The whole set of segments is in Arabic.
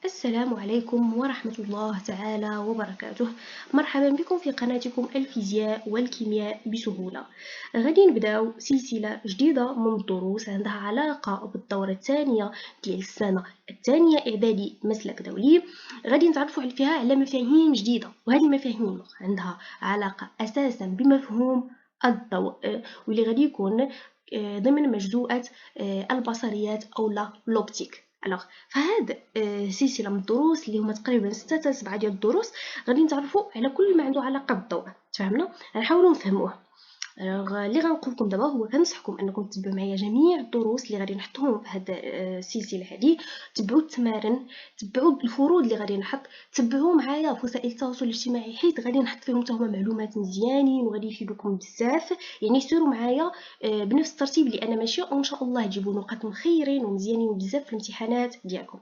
السلام عليكم ورحمة الله تعالى وبركاته. مرحبا بكم في قناتكم الفيزياء والكيمياء بسهولة. غادي نبداو سلسلة جديدة من الدروس عندها علاقة بالدورة الثانية ديال السنة الثانية إعدادي مسلك دولي. غادي نتعرفوا فيها على مفاهيم جديدة، وهذه المفاهيم عندها علاقة أساسا بمفهوم الضوء، واللي غادي يكون ضمن مجزوءة البصريات أو لوبتيك. فهاد سلسلة من الدروس اللي هما تقريبا 6 حتى 7 ديال الدروس غادي نتعرفوا على كل ما عنده علاقة بالضوء. تفهمنا؟ غنحاولوا نفهموه. اللي غنقول لكم دابا هو كنصحكم انكم تتبعوا معايا جميع الدروس اللي غادي نحطهم في هاد السلسله هذه. تبعوا التمارين، تبعوا الفروض اللي غادي نحط، تبعوا معايا في وسائل التواصل الاجتماعي حيت غادي نحط فيهم حتى هما معلومات مزيانين وغادي يفيدوكم بزاف. يعني سيروا معايا بنفس الترتيب اللي انا ماشيه، وان شاء الله تجيبوا نقاط مخيرين ومزيانين بزاف في الامتحانات ديالكم.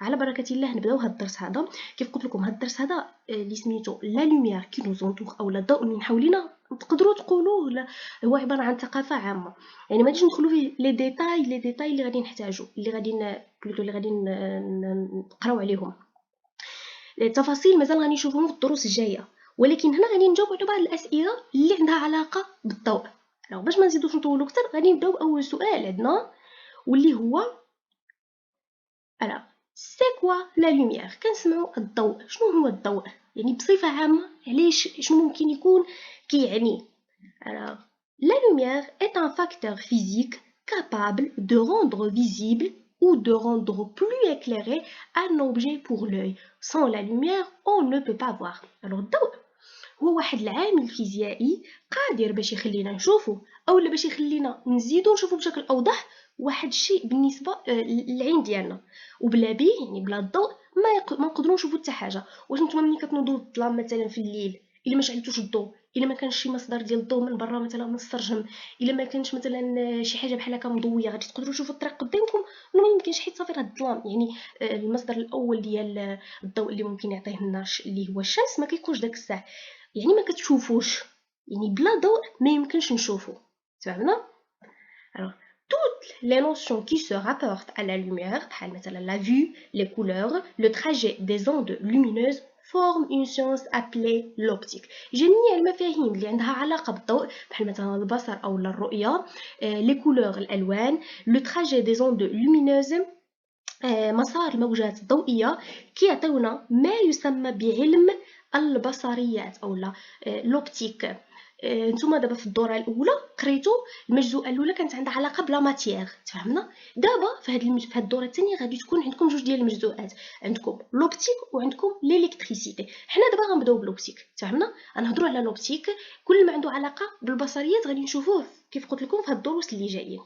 على بركه الله نبداو هاد الدرس هذا. كيف قلت لكم هاد الدرس هذا اللي سميتو لا لوميير كي نو زونتور او لا الضوء من حولنا، تقدروا تقولوه هو عباره عن ثقافه عامه. يعني ما غاديش ندخلوا فيه لي ديتاي اللي غادي نحتاجو، اللي غادي نقراو عليهم. التفاصيل مازال غادي نشوفوهم في الدروس الجايه، ولكن هنا غادي نجاوب على بعض الاسئله اللي عندها علاقه بالضوء. باش ما نزيدوش نطولوا اكثر غادي نبداو باول سؤال عندنا، واللي هو سي كوا لا لوميير. كنسمعوا الضوء، شنو هو الضوء؟ يعني بصفه عامه علاش شنو ممكن يكون كيعني. Alors, la lumière est un facteur physique capable de rendre visible ou de rendre plus éclairé un objet pour l'œil. Sans la lumière, on ne peut pas voir. Alors, الضوء هو واحد العامل فيزيائي قادر باش يخلينا نشوفه، اولا باش يخلينا نزيدو نشوفو بشكل اوضح واحد الشيء بالنسبه للعين ديالنا. وبلا بيه يعني بلا الضوء ما نقدروا نشوفو حتى حاجه. واش نتوما ملي كتنوضوا الظلام مثلا في الليل، الا ما شعلتوش الضوء، الا ما كانش شي مصدر ديال الضوء من برا مثلا من السرجم، الا ما كانش مثلا شي حاجه بحال هكا مضويه غادي تقدروا تشوفوا الطريق قدامكم. ما يمكنش حيت صافي راه الظلام. يعني المصدر الاول ديال الضوء اللي ممكن يعطيه لنا اللي هو الشمس ما كيكونش داك الساعه، يعني ما كتشوفوش. يعني بلا ضوء ما يمكنش نشوفو. تفهمنا؟ Alors, toutes les notions qui se rapportent à la lumière, بحال مثلا la vue, les couleurs, le trajet des ondes lumineuses forment une science appelée l'optique. جميع المفاهيم اللي عندها علاقة بالضوء بحال مثلا البصر أو الرؤية، les couleurs الألوان، le trajet des ondes lumineuses، مسار الموجات الضوئية، كيعطيونا ما يسمى بعلم البصريات او لوبتيك. نتوما دابا في الدوره الاولى قريتو المجزوءه الاولى كانت عندها علاقه بلا ماتيير. تفهمنا؟ دابا في هذه الدوره الثانيه غادي تكون عندكم جوج ديال المجزوءات، عندكم لوبتيك وعندكم ليليكتريسيتي. حنا دابا غنبداو بلوبتيك. تفهمنا؟ غنهضروا على لوبتيك، كل ما عنده علاقه بالبصريات غادي نشوفوه كيف قلت لكم في هاد الدروس اللي جايين.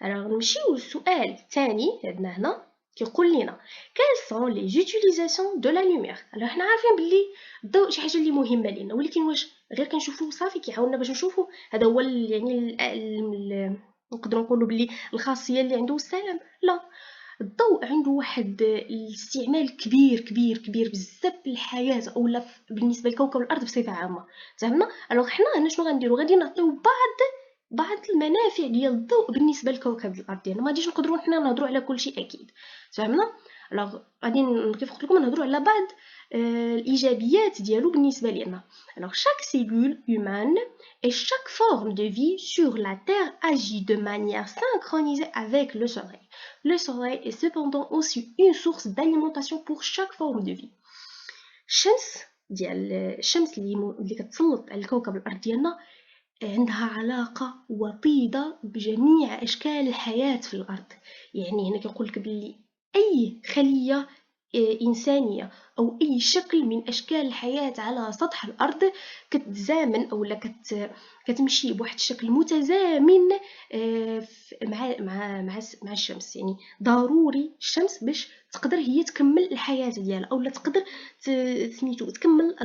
نمشيو للسؤال الثاني عندنا هنا، كيقول لنا quelles sont les utilisations de la lumière. حنا عارفين باللي الضوء شي حاجه اللي مهمه لينا، ولكن واش غير كنشوفوه صافي كيعاوننا باش نشوفوه؟ هذا هو يعني نقدروا نقولوا باللي الخاصيه اللي عنده السلام؟ لا، الضوء عنده واحد الاستعمال كبير كبير كبير بزاف في الحياه اولا بالنسبه لكوكب الارض بصفه عامه. فهمنا؟ حنا هنا شنو غنديروا؟ غادي نعطيو بعض المنافع ديال الضوء بالنسبه لكوكب الارض ديالنا. ما غاديش نقدروا حنا نهضروا على كل شيء اكيد. فهمنا؟ غادي كيف قلت لكم نهضروا على بعض الايجابيات ديالو بالنسبه لنا. chaque cellule humaine et chaque forme de vie sur la terre agit de manière synchronisée avec le soleil. Le soleil est cependant aussi une source d'alimentation pour chaque forme de vie. الشمس اللي كتسلط على الكوكب الارض ديالنا عندها علاقة وطيدة بجميع أشكال الحياة في الأرض. يعني هنا كيقول لك باللي أي خلية إنسانية أو أي شكل من أشكال الحياة على سطح الأرض كتزامن أو كتمشي بواحد الشكل متزامن مع الشمس. يعني ضروري الشمس باش تقدر هي تكمل الحياة ديالها أو تقدر تكمل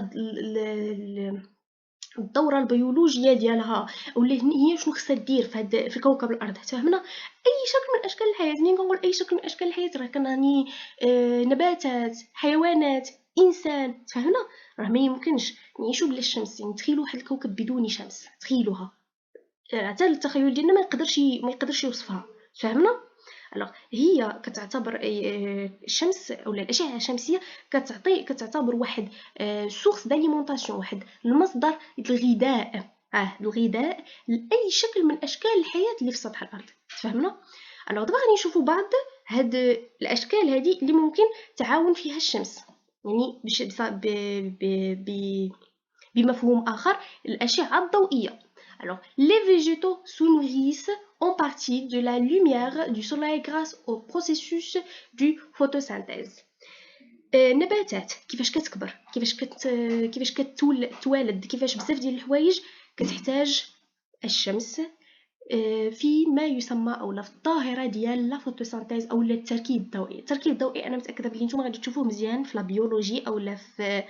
الدوره البيولوجيه ديالها، ولا هي شنو خصها دير في كوكب الارض. تفهمنا؟ اي شكل من اشكال الحياه. ملي كنقول اي شكل من اشكال الحياه راه كنعني نباتات، حيوانات، انسان. تفهمنا؟ راه ما يمكنش نعيشوا بلا الشمس. يعني تخيلوا واحد الكوكب بدون شمس، تخيلوها. حتى التخيل ديالنا ما يقدرش يوصفها. فهمنا؟ الوغ هي كتعتبر الشمس اولا الاشعه الشمسيه كتعتبر واحد سورس داليمونطاسيون، واحد المصدر الغذاء لاي شكل من اشكال الحياه اللي في سطح الارض. تفهمنا؟ الوغ دابا غادي نشوفوا بعض هاد الاشكال هذه اللي ممكن تعاون فيها الشمس، يعني بمفهوم آخر الأشعة الضوئية. Alors, les végétaux se nourrissent en partie de la lumière du soleil grâce au processus du photosynthèse. النباتات كيفاش كتكبر، كيفاش كتولد، كيفاش بزاف ديال الحوايج كتحتاج الشمس فيما يسمى اولا في الظاهره ديال لا فوتوسينثيز اولا التركيب الضوئي. التركيب الضوئي انا متاكده بلي نتوما غادي تشوفوه مزيان في لا بيولوجي اولا في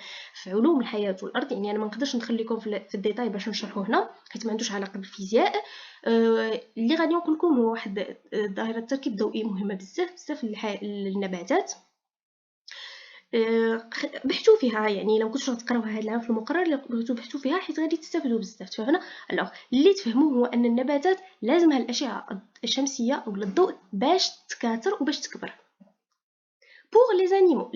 علوم الحياه والارض، يعني انا ما نقدرش ندخل لكم في الديتاي باش نشرحه هنا حيت ما عندوش علاقه بالفيزياء. اللي غادي نقول لكم هو واحد ظاهره التركيب الضوئي مهمه بزاف للنباتات. بحثوا فيها، يعني لو كنتو تقراوها هذا العام في المقرر لو بحثوا فيها حيت غادي تستافدوا بزاف. تفهمنا؟ الوغ اللي تفهموه هو ان النباتات لازمها الاشعه الشمسيه او الضوء باش تكاثر وباش تكبر. Pour les animaux,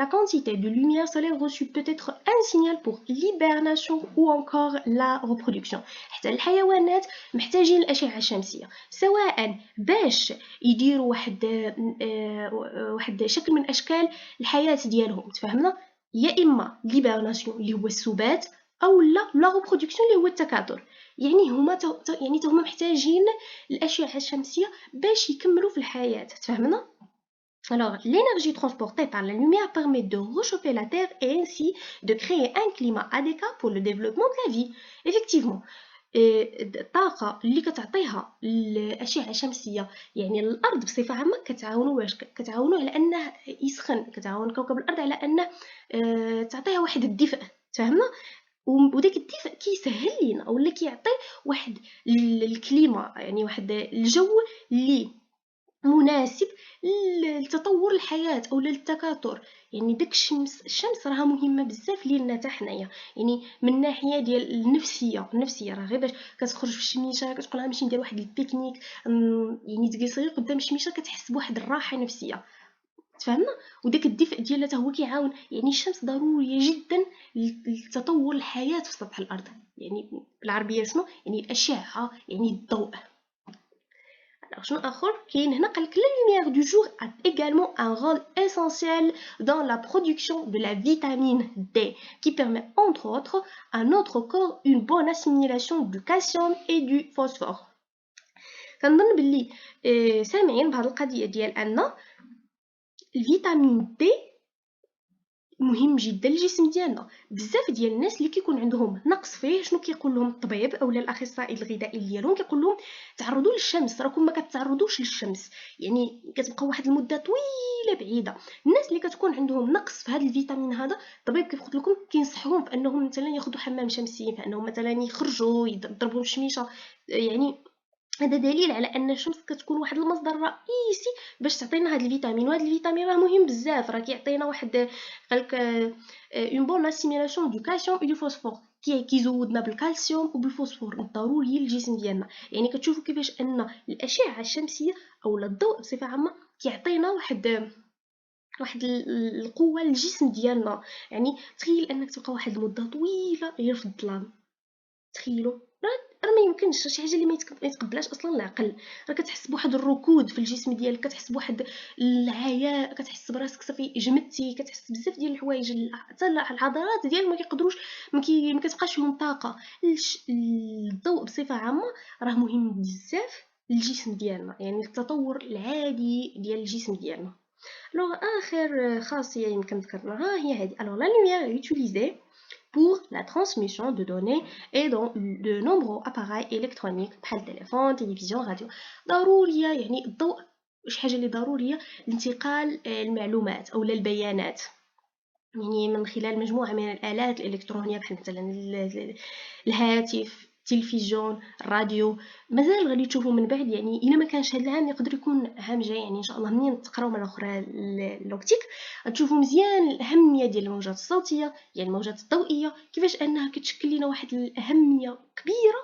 la quantité de lumière solaire reçue peut être un signal pour l'hibernation ou encore la reproduction. حتى الحيوانات محتاجين الأشعة الشمسية سواء باش يديروا واحد شكل من أشكال الحياة ديالهم. تفهمنا؟ يا إما l'hibernation اللي هو السبات أو لا reproduction اللي هو التكاثر. يعني هما محتاجين الأشعة الشمسية باش يكملوا في الحياة. تفهمنا؟ Alors, l'énergie transportée par la lumière permet de réchauffer la Terre et ainsi de créer un climat adéquat pour le développement de la vie. Effectivement, الطاقة اللي كتعطيها الأشعة الشمسية يعني الأرض بصفة عامة كتعاونو على أنه يسخن، كتعاون كوكب الأرض على أنه تعطيها واحد الدفء. تفهمنا؟ وداك الدفء كيسهل لينا اولا كيعطي واحد الكليما، يعني واحد الجو اللي مناسب لتطور الحياة او للتكاثر. يعني داك الشمس راها مهمه بزاف لينا حتى حنايا، يعني من الناحيه ديال النفسيه راه غير باش كتخرج في الشميشه كتقول نمشي ندير واحد البيكنيك، يعني تجلس غير قدام الشميشه كتحس بواحد الراحه نفسيه. تفهمنا؟ وداك الدفء ديالها حتى هو كيعاون. يعني الشمس ضروريه جدا لتطور الحياه في سطح الارض. يعني بالعربيه شنو يعني الاشعه، يعني الضوء. Alors, شنو آخر كاين هنا؟ قالك la lumière du jour a également un rôle essentiel dans la production de la vitamine D qui permet entre autres à notre corps une bonne assimilation du calcium et du phosphore. كنظن باللي سامعين بهذه القضيه ديال ان الفيتامين دي مهم جدا للجسم ديالنا. بزاف ديال الناس اللي كيكون عندهم نقص فيه شنو كيقول لهم الطبيب اولا الاخصائي الغذائي ديالهم؟ كيقول لهم تعرضوا للشمس، راكم ما كتعرضوش للشمس، يعني كتبقى واحد المده طويله بعيده. الناس اللي كتكون عندهم نقص في هذا الفيتامين هذا الطبيب كيقول لكم كينصحوهم بانهم مثلا ياخذوا حمام شمسي، فانهم مثلا يخرجوا يضربوا الشميشه. يعني هذا دليل على ان الشمس كتكون واحد المصدر رئيسي باش تعطينا هذا الفيتامين. وهذا الفيتامين راه مهم بزاف، راه كيعطينا واحد قالك اون بون اسيميلاسيون دو كالسيوم و دو فوسفور، كيزودنا بالكالسيوم وبالفوسفور الضروري للجسم ديالنا. يعني كتشوفوا كيفاش ان الاشعه الشمسيه او الضوء بصفه عامه كيعطينا واحد القوه للجسم ديالنا. يعني تخيل انك تبقى واحد المده طويله غير في الظلام، تخيلوا راه ما يمكنش، شي حاجه اللي ما يتقبلهاش اصلا العقل. راه كتحس بواحد الركود في الجسم ديالك، كتحس بواحد العياء، كتحس براسك صافي جمدتي، كتحس بزاف ديال الحوايج، حتى العضلات ديالك ما كيقدروش ما كتبقاش فيهم طاقه. الضوء بصفه عامه راه مهم بزاف للجسم ديالنا، يعني التطور العادي ديال الجسم ديالنا. لو اخر خاصيه يمكن ذكرناها هي هذه. الوغ لا لوميير يوتيليزي pour la transmission de données et dans de nombreux appareils électroniques بحال التليفون، تلفزيون، راديو. ضروريه يعني الضوء شي حاجه اللي ضروريه لانتقال المعلومات او البيانات، يعني من خلال مجموعه من الالات الالكترونيه بحال مثلا الهاتف، التلفزيون، الراديو. مازال غادي تشوفوا من بعد، يعني الا ما كانش هذا العام يقدر يكون عام جاي، يعني ان شاء الله منين تقراو مره اخرى لوكتيك غتشوفوا مزيان الاهميه ديال الموجات الصوتيه، يعني الموجات الضوئيه، كيفاش انها كتشكل لنا واحد الاهميه كبيره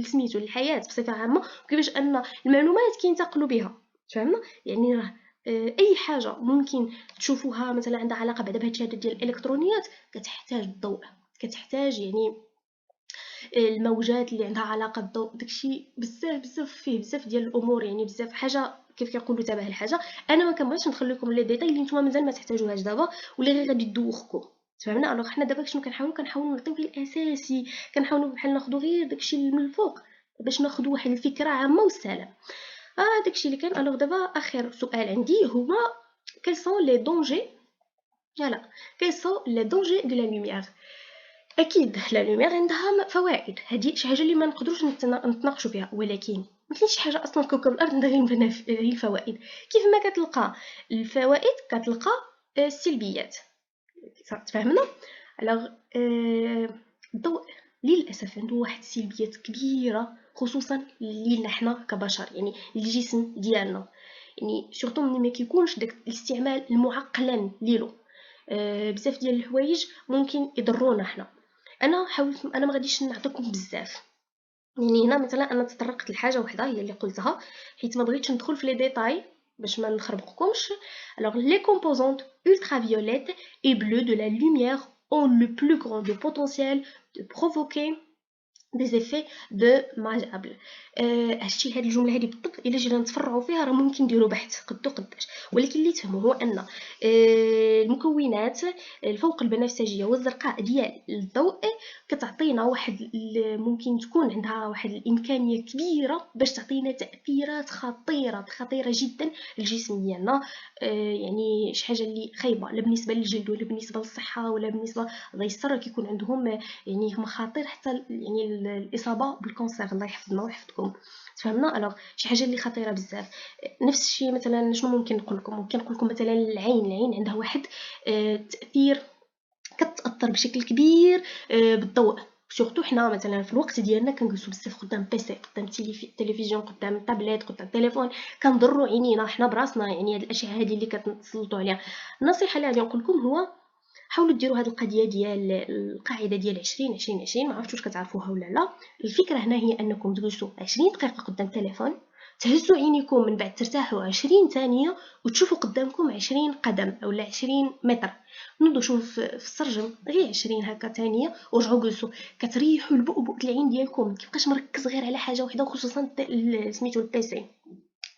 سميتو للحياه بصفه عامه، وكيفاش ان المعلومات كينتقلوا بها. فهمنا؟ يعني راه اي حاجه ممكن تشوفوها مثلا عندها علاقه بعدا بهاد الشهاده ديال الالكترونيات كتحتاج الضوء، كتحتاج يعني الموجات اللي عندها علاقه بالضوء، داكشي بزاف فيه بزاف ديال الامور، يعني بزاف حاجه كيف كيقولوا تابع الحاجه. انا ما كنبغيش ندخل لكم لي ديتاي اللي نتوما مازال ما تحتاجوهاش دابا واللي غير غادي تدوخكم. فهمنا؟ الوغ حنا دابا شنو كنحاولوا نعطيو غير الاساسي، كنحاولوا بحال ناخذوا غير داكشي من الفوق باش ناخذوا واحد الفكره عامه والسلام. داكشي اللي كان. الوغ دابا اخر سؤال عندي هو quels sont les dangers فوالا quels sont les dangers de la lumière. اكيد لا لوميير عندها فوائد، هذه شي حاجه اللي ما نقدروش نتناقشوا فيها، ولكن ما كاينش شي حاجه اصلا في كوكب الارض عندها غير الفوائد. كيف ما كتلقى الفوائد كتلقى السلبيات. تفهمنا؟ الوغ الضوء للاسف عنده واحد السلبيات كبيره خصوصا لينا حنا كبشر، يعني الجسم ديالنا، يعني سورتو ملي ما كيكونش داك الاستعمال المعقلا ليلو. بزاف ديال الحوايج ممكن يضرونا حنا. انا ما غاديش نعطيكم بزاف، يعني هنا مثلا انا تطرقت لحاجه وحده هي اللي قلتها، حيت ما بغيتش ندخل في لي ديتاي باش ما نخربقكمش. alors les composantes ultraviolettes et bleues de la lumière ont le plus grand de potentiel de provoquer des effets dommageables. هادشي هاد الجمله هادي بالضبط الا جينا نتفرعوا فيها راه ممكن نديروا بحث قدو قداش، ولكن اللي تفهموا هو ان المكونات الفوق البنفسجيه والزرقاء ديال الضوء كتعطينا واحد ممكن تكون عندها واحد الامكانيه كبيره باش تعطينا تاثيرات خطيره جدا للجسم ديالنا. يعني شي حاجه اللي خايبه لا بالنسبه للجلد ولا بالنسبه للصحه ولا بالنسبه لليسر، كيكون عندهم يعني مخاطر حتى يعني الاصابه بالكونسير. الله يحفظنا ويحفظكم. تفهمنا؟ الوغ شي حاجه اللي خطيره بزاف. نفس الشيء مثلا شنو ممكن نقول لكم؟ ممكن نقول لكم مثلا العين عندها واحد تاثير، كتاثر بشكل كبير بالضوء. سورتو حنا مثلا في الوقت ديالنا كنجلسوا بزاف قدام بيسي، قدام التلفزيون، قدام الطابليت، قدام التليفون، كنضروا عينينا حنا براسنا. يعني هاد الاشعه هذه اللي كتسلطوا عليها، النصيحه اللي غادي نقول لكم هو حاولوا ديروا هذه القضيه ديال القاعده ديال 20 20 20. ما عرفتش واش كتعرفوها ولا لا. الفكره هنا هي انكم تجلسوا 20 دقيقه قدام التليفون، تهزوا عينيكم، من بعد ترتاحوا 20 ثانيه وتشوفوا قدامكم 20 قدم اولا 20 متر. نوضوا شوفوا في السرجم غير 20 هكا ثانيه ورجعوا جلسوا. كتريحوا البؤبؤ العين ديالكم، مكيبقاش مركز غير على حاجه وحده، وخصوصا سميتو البيسي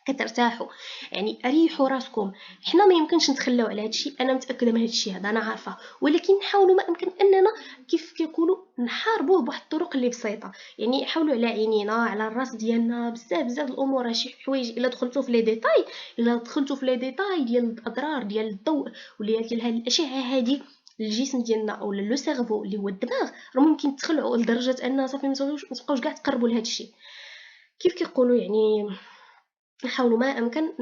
كترتاحوا. يعني ريحوا راسكم. حنا ما يمكنش نتخلاو على هادشي، انا متاكده من هادشي هذا، انا عارفه، ولكن نحاولوا ما امكن اننا كيف كيقولوا نحاربوه بواحد الطرق اللي بسيطه. يعني حاولوا على عينينا، على الراس ديالنا، بزاف الامور. شي حوايج الا دخلتوا في لي ديتاي، ديال الاضرار ديال الضوء ديال هاد الاشعه هادي الجسم ديالنا او لو سيرفو اللي هو الدماغ، راه ممكن تخلعوا لدرجه ان صافي ما تبقاوش كاع تقربوا لهاد الشيء. كيف كيقولوا يعني نحاولوا ما امكن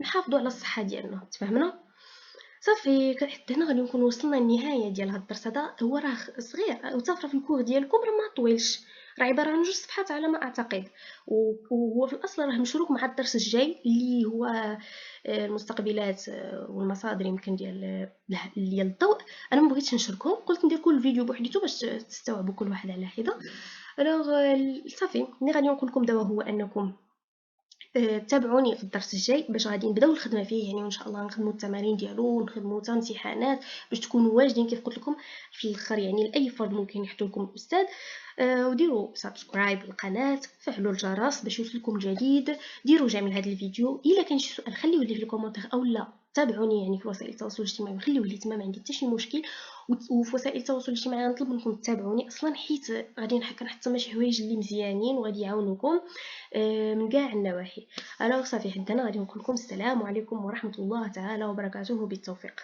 نحافظوا على الصحه ديالنا. تفهمنا؟ صافي حتى هنا غادي نكون وصلنا للنهايه ديال هذا الدرس. هذا هو راه صغير وتافره في الكور ديالكم، راه ما طويلش، راه عباره عن 2 صفحات على ما اعتقد. وهو في الاصل راه مشروك مع الدرس الجاي اللي هو المستقبلات والمصادر يمكن ديال الضوء. انا ما بغيتش نشركهم، قلت ندير كل فيديو بوحديته باش تستوعبوا كل واحد على حده. الوغ صافي اللي غادي نقول لكم دابا هو انكم تابعوني في الدرس الجاي باش غادي نبداو الخدمه فيه، يعني وان شاء الله نخدموا التمارين ديالو ونخدموا حتى امتحانات باش تكونوا واجدين كيف قلت لكم في الاخر. يعني لاي فرد ممكن يحطوا لكم الاستاذ. وديروا سبسكرايب للقناه، فعلوا الجرس باش يوصلكم الجديد، ديروا جيم لهذا الفيديو. الا كان شي سؤال خليوه لي في الكومونتير او لا تابعوني يعني في وسائل التواصل الاجتماعي وخليوه لي تما، ما عندي حتى شي مشكل. وفي وسائل التواصل الاجتماعي نطلب منكم تتابعوني اصلا، حيت غادي كنحط شي حوايج اللي مزيانين وغادي يعاونوكم من كاع النواحي. الوغ صافي حتى هنا غادي نقول لكم السلام عليكم ورحمه الله تعالى وبركاته، بالتوفيق.